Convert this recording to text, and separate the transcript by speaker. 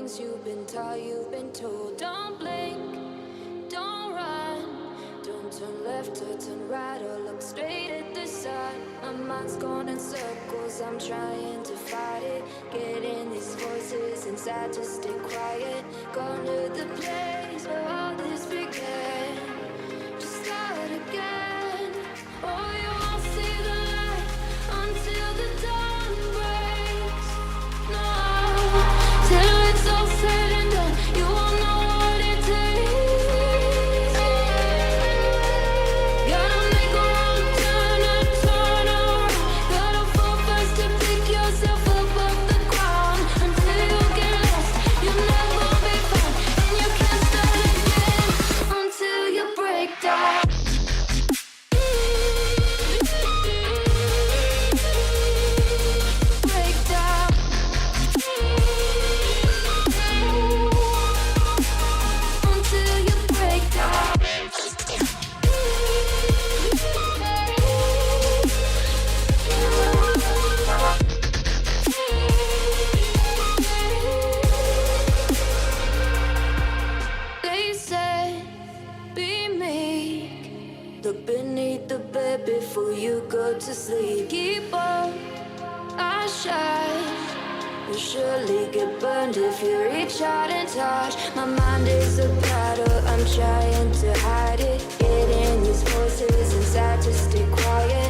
Speaker 1: things you've been taught, you've been told. Don't blink, don't run, don't turn left or turn right or look straight at the sun. My mind's going in circles, I'm trying to fight it. Getting these voices inside to stay quiet. Gone to the place where all this began. Just start again. Oh, you won't see the light until the dawn breaks. No, till it's all said and done, you won't know what it takes. Gotta make a wrong turn and turn around. Gotta fall fast to pick yourself up off the ground. Until you get lost, you'll never be found. And you can't start again until you break down. Break down. Until you break down. They said, be meek. Look beneath the bed before you go to sleep. Keep on, I shine. You'll surely get burned if you reach out and touch. My mind is a battle, I'm trying to hide it. Getting these voices inside to stay quiet.